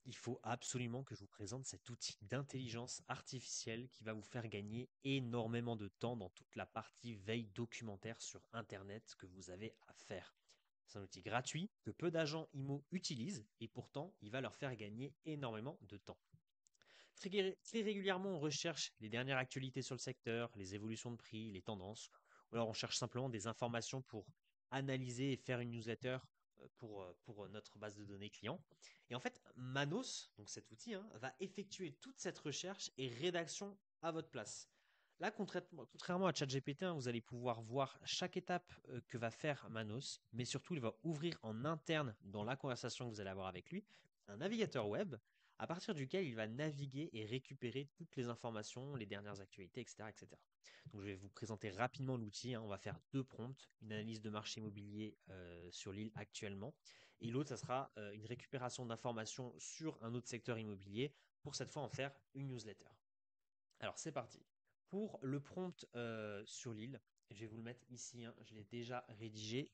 Il faut absolument que je vous présente cet outil d'intelligence artificielle qui va vous faire gagner énormément de temps dans toute la partie veille documentaire sur Internet que vous avez à faire. C'est un outil gratuit que peu d'agents IMO utilisent et pourtant il va leur faire gagner énormément de temps. Très régulièrement, on recherche les dernières actualités sur le secteur, les évolutions de prix, les tendances, ou alors on cherche simplement des informations pour analyser et faire une newsletter pour notre base de données client. Et en fait, Manos, donc cet outil, hein, va effectuer toute cette recherche et rédaction à votre place. Là, contrairement à ChatGPT, hein, vous allez pouvoir voir chaque étape que va faire Manos, mais surtout, il va ouvrir en interne dans la conversation que vous allez avoir avec lui un navigateur web à partir duquel il va naviguer et récupérer toutes les informations, les dernières actualités, etc. etc. Donc, je vais vous présenter rapidement l'outil, hein. On va faire deux prompts, une analyse de marché immobilier sur l'île actuellement, et l'autre, ça sera une récupération d'informations sur un autre secteur immobilier, pour cette fois en faire une newsletter. Alors, c'est parti. Pour le prompt sur l'île, je vais vous le mettre ici, hein, je l'ai déjà rédigé.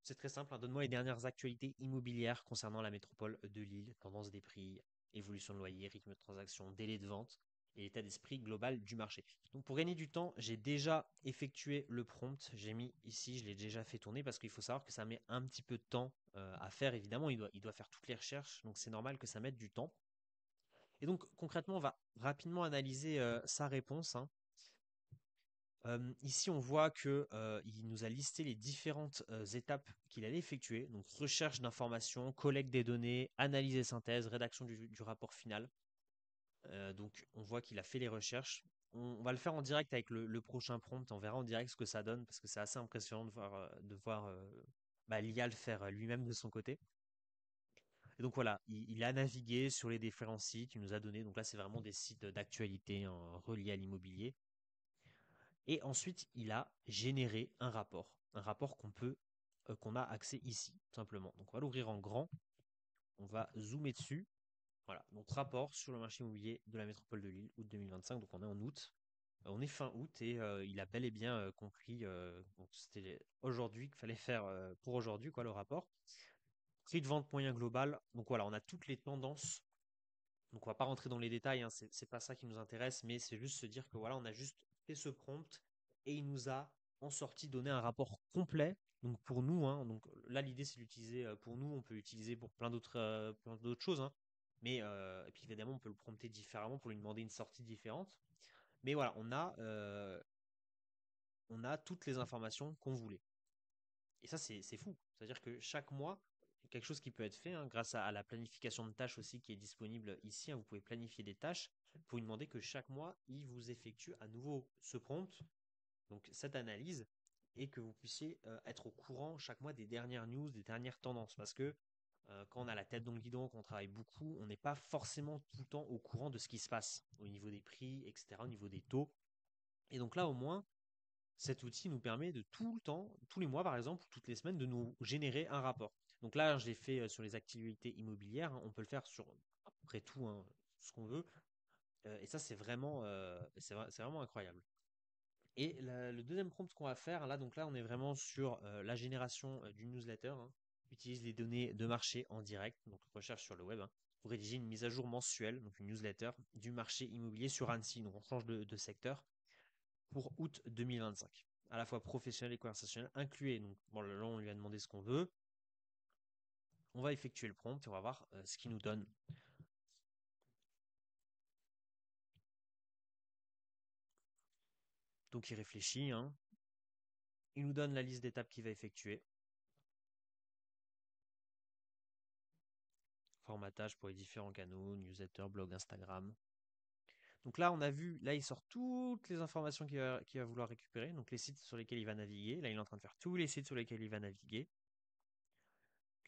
C'est très simple, hein. Donne-moi les dernières actualités immobilières concernant la métropole de Lille, tendance des prix, évolution de loyer, rythme de transaction, délai de vente et l'état d'esprit global du marché. Donc pour gagner du temps, j'ai déjà effectué le prompt. J'ai mis ici, je l'ai déjà fait tourner parce qu'il faut savoir que ça met un petit peu de temps à faire. Évidemment, il doit faire toutes les recherches, donc c'est normal que ça mette du temps. Et donc concrètement, on va rapidement analyser sa réponse, hein. Ici, on voit que il nous a listé les différentes étapes qu'il allait effectuer. Donc, recherche d'informations, collecte des données, analyse et synthèse, rédaction du rapport final. Donc, on voit qu'il a fait les recherches. On va le faire en direct avec le prochain prompt. On verra en direct ce que ça donne parce que c'est assez impressionnant de voir l'IA le faire lui-même de son côté. Et donc voilà, il a navigué sur les différents sites. Il nous a donné. Donc là, c'est vraiment des sites d'actualité, hein, reliés à l'immobilier. Et ensuite, il a généré un rapport qu'on a accès ici, tout simplement. Donc, on va l'ouvrir en grand, on va zoomer dessus. Voilà, donc rapport sur le marché immobilier de la métropole de Lille, août 2025. Donc, on est en août. On est fin août et il a bel et bien compris. Donc, c'était aujourd'hui qu'il fallait faire pour aujourd'hui, quoi, le rapport. Prix de vente moyen global. Donc, voilà, on a toutes les tendances. Donc, on va pas rentrer dans les détails, hein, c'est pas ça qui nous intéresse, mais c'est juste se dire que voilà, on a juste fait ce prompt et il nous a en sortie donné un rapport complet. Donc pour nous, hein, donc là l'idée c'est d'utiliser pour nous, on peut l'utiliser pour plein d'autres choses, hein. Mais et puis évidemment on peut le prompter différemment pour lui demander une sortie différente. Mais voilà, on a toutes les informations qu'on voulait. Et ça, c'est fou. C'est-à-dire que chaque mois, quelque chose qui peut être fait, hein, grâce à la planification de tâches aussi qui est disponible ici, hein, vous pouvez planifier des tâches. Vous lui demander que chaque mois, il vous effectue à nouveau ce prompt, donc cette analyse, et que vous puissiez être au courant chaque mois des dernières news, des dernières tendances. Parce que quand on a la tête dans le guidon, qu'on travaille beaucoup, on n'est pas forcément tout le temps au courant de ce qui se passe au niveau des prix, etc., au niveau des taux. Et donc là, au moins, cet outil nous permet de tout le temps, tous les mois par exemple, ou toutes les semaines, de nous générer un rapport. Donc là, je l'ai fait sur les activités immobilières, hein. On peut le faire sur à peu près tout, hein, ce qu'on veut. Et ça, c'est vraiment incroyable. Et le deuxième prompt qu'on va faire, là, donc là, on est vraiment sur la génération d'une newsletter, hein. Utilise les données de marché en direct, donc recherche sur le web, hein, pour rédiger une mise à jour mensuelle, donc une newsletter du marché immobilier sur Annecy. Donc on change de secteur pour août 2025, à la fois professionnel et conversationnel inclus. Donc, bon, là, on lui a demandé ce qu'on veut. On va effectuer le prompt et on va voir ce qu'il nous donne. Donc, il réfléchit, hein. Il nous donne la liste d'étapes qu'il va effectuer. Formatage pour les différents canaux, newsletter, blog, Instagram. Donc là, on a vu, là, il sort toutes les informations qu'il va vouloir récupérer. Donc, les sites sur lesquels il va naviguer. Là, il est en train de faire tous les sites sur lesquels il va naviguer.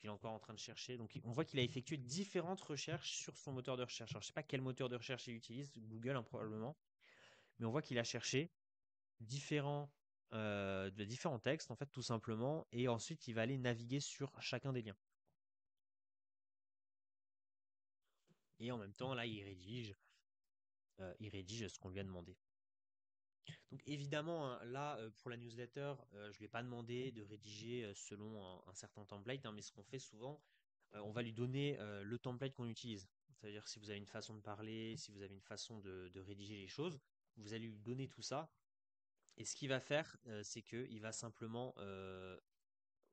Il est encore en train de chercher. Donc, on voit qu'il a effectué différentes recherches sur son moteur de recherche. Alors, je ne sais pas quel moteur de recherche il utilise, Google, hein, probablement. Mais on voit qu'il a cherché différents textes, en fait, tout simplement. Et ensuite, il va aller naviguer sur chacun des liens. Et en même temps, là, il rédige ce qu'on lui a demandé. Donc évidemment, hein, là, pour la newsletter, je ne lui ai pas demandé de rédiger selon un certain template, hein, mais ce qu'on fait souvent, on va lui donner le template qu'on utilise. C'est-à-dire si vous avez une façon de parler, si vous avez une façon de rédiger les choses, vous allez lui donner tout ça. Et ce qu'il va faire, c'est qu'il va simplement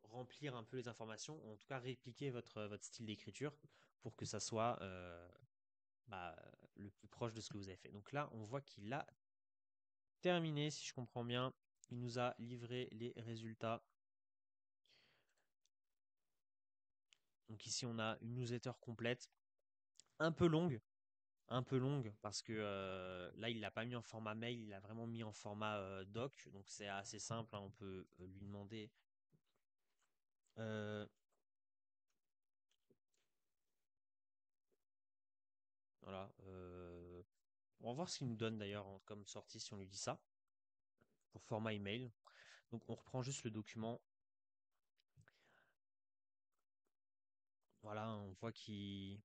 remplir un peu les informations, ou en tout cas répliquer votre style d'écriture pour que ça soit bah, le plus proche de ce que vous avez fait. Donc là, on voit qu'il a terminé, si je comprends bien. Il nous a livré les résultats. Donc ici, on a une newsletter complète, un peu longue, parce que là, il l'a pas mis en format mail, il l'a vraiment mis en format doc. Donc c'est assez simple, hein, on peut lui demander. euh, voilà. On va voir ce qu'il nous donne d'ailleurs comme sortie si on lui dit ça pour format email. Donc on reprend juste le document. Voilà, on voit qu'il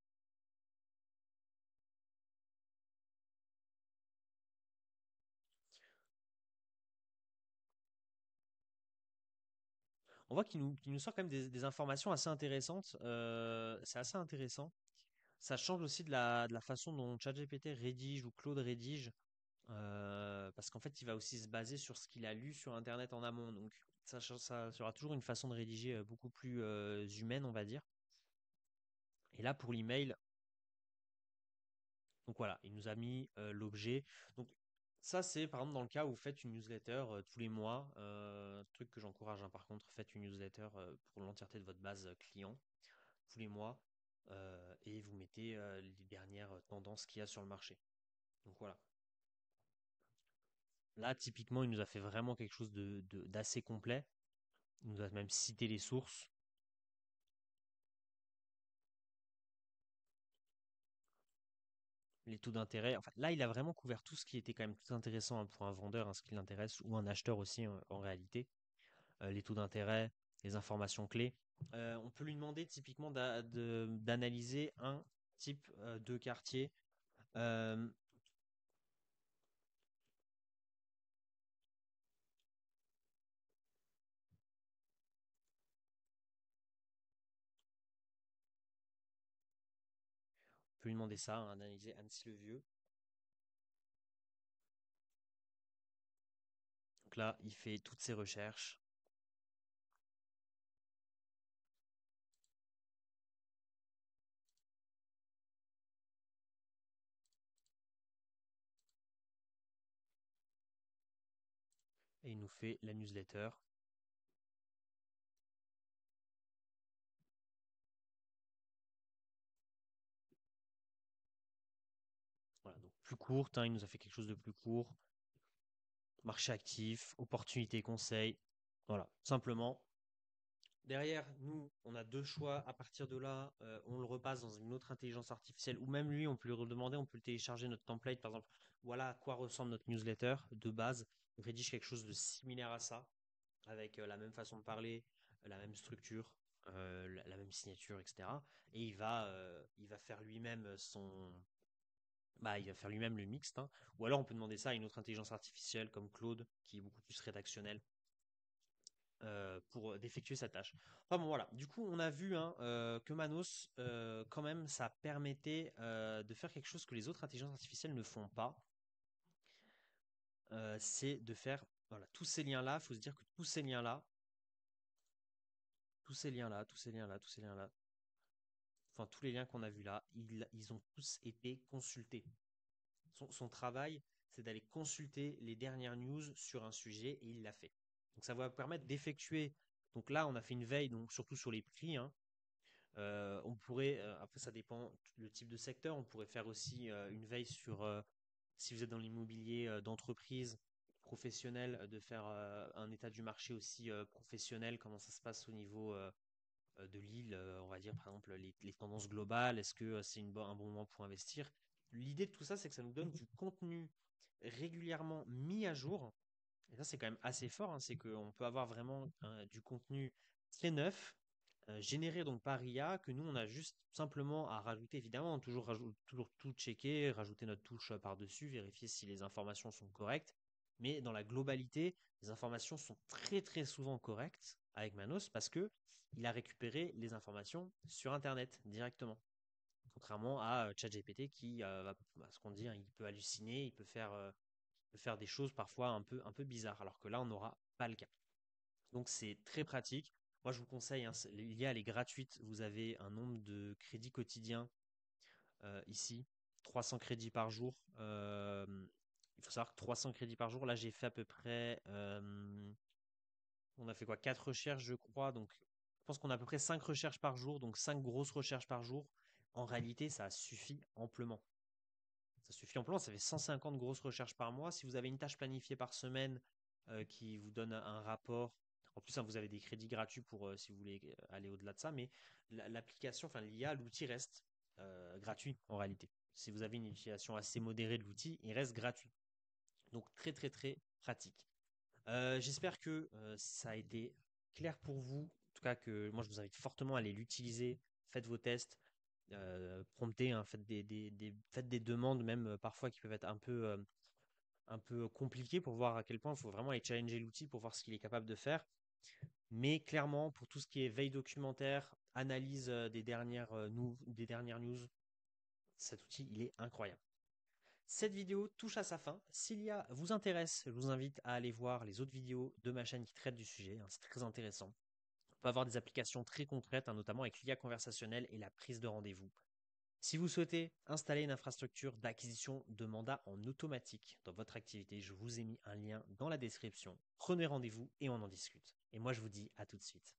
nous sort quand même des informations assez intéressantes. C'est assez intéressant. Ça change aussi de la façon dont ChatGPT rédige ou Claude rédige, parce qu'en fait, il va aussi se baser sur ce qu'il a lu sur Internet en amont. Donc, ça sera toujours une façon de rédiger beaucoup plus humaine, on va dire. Et là, pour l'email, donc voilà, il nous a mis l'objet. Donc, ça, c'est par exemple dans le cas où vous faites une newsletter tous les mois. Truc que j'encourage, hein, par contre, faites une newsletter pour l'entièreté de votre base client tous les mois et vous mettez les dernières tendances qu'il y a sur le marché. Donc voilà. Là, typiquement, il nous a fait vraiment quelque chose d'assez complet. Il nous a même cité les sources, les taux d'intérêt. Enfin, là, il a vraiment couvert tout ce qui était quand même tout intéressant, hein, pour un vendeur, hein, ce qui l'intéresse, ou un acheteur aussi, en réalité. Les taux d'intérêt, les informations clés. On peut lui demander typiquement d'analyser un type de quartier. On peut lui demander ça, hein, d'analyser Annecy-le-Vieux. Donc là, il fait toutes ses recherches et il nous fait la newsletter. Voilà, donc plus courte, hein, il nous a fait quelque chose de plus court. Marché actif, opportunité, conseil. Voilà, simplement. Derrière, nous, on a deux choix. À partir de là, on le repasse dans une autre intelligence artificielle, ou même lui, on peut lui redemander, on peut le télécharger notre template, par exemple. Voilà à quoi ressemble notre newsletter de base. On rédige quelque chose de similaire à ça, avec la même façon de parler, la même structure, la même signature, etc. Et il va faire lui-même il va faire lui-même le mixte, hein. Ou alors on peut demander ça à une autre intelligence artificielle comme Claude, qui est beaucoup plus rédactionnelle, pour d'effectuer sa tâche. Enfin bon voilà, du coup on a vu, hein, que Manos, quand même, ça permettait de faire quelque chose que les autres intelligences artificielles ne font pas. C'est de faire voilà, tous ces liens-là. Il faut se dire que tous ces liens-là, tous ces liens-là, tous ces liens-là, tous ces liens-là, enfin tous les liens qu'on a vus là, ils ont tous été consultés. Son travail, c'est d'aller consulter les dernières news sur un sujet et il l'a fait. Donc ça va permettre d'effectuer. Donc là, on a fait une veille, donc surtout sur les prix, hein. On pourrait, après ça dépend le type de secteur, on pourrait faire aussi une veille sur, si vous êtes dans l'immobilier d'entreprise professionnelle, de faire un état du marché aussi professionnel, comment ça se passe au niveau de l'île, on va dire par exemple les tendances globales, est-ce que c'est un bon moment pour investir. L'idée de tout ça, c'est que ça nous donne du contenu régulièrement mis à jour. Et ça, c'est quand même assez fort, hein, c'est qu'on peut avoir vraiment du contenu très neuf, généré donc par IA, que nous, on a juste simplement à rajouter, évidemment, toujours tout checker, rajouter notre touche par-dessus, vérifier si les informations sont correctes. Mais dans la globalité, les informations sont très très souvent correctes. avec Manos parce que il a récupéré les informations sur Internet directement. Contrairement à ChatGPT qui, ce qu'on dit, hein, il peut halluciner, peut faire des choses parfois un peu bizarres, alors que là, on n'aura pas le cas. Donc, c'est très pratique. Moi, je vous conseille, hein, l'IA, elle est gratuite. Vous avez un nombre de crédits quotidiens ici, 300 crédits par jour. Il faut savoir que 300 crédits par jour, là, j'ai fait à peu près, on a fait quoi, 4 recherches, je crois. Donc, je pense qu'on a à peu près 5 recherches par jour, donc 5 grosses recherches par jour. En réalité, ça suffit amplement. Ça suffit amplement, ça fait 150 grosses recherches par mois. Si vous avez une tâche planifiée par semaine qui vous donne un rapport, en plus, hein, vous avez des crédits gratuits pour si vous voulez aller au-delà de ça, mais l'application, enfin l'IA, l'outil reste gratuit en réalité. Si vous avez une utilisation assez modérée de l'outil, il reste gratuit. Donc très très très pratique. J'espère que ça a été clair pour vous. En tout cas, que moi je vous invite fortement à aller l'utiliser. Faites vos tests, promptez, hein, faites des demandes même parfois qui peuvent être un peu compliquées pour voir à quel point il faut vraiment aller challenger l'outil pour voir ce qu'il est capable de faire. Mais clairement, pour tout ce qui est veille documentaire, analyse des dernières news, cet outil, il est incroyable. Cette vidéo touche à sa fin. S'il y a vous intéresse, je vous invite à aller voir les autres vidéos de ma chaîne qui traitent du sujet, hein, c'est très intéressant. On peut avoir des applications très concrètes, hein, notamment avec l'IA conversationnelle et la prise de rendez-vous. Si vous souhaitez installer une infrastructure d'acquisition de mandats en automatique dans votre activité, je vous ai mis un lien dans la description. Prenez rendez-vous et on en discute. Et moi, je vous dis à tout de suite.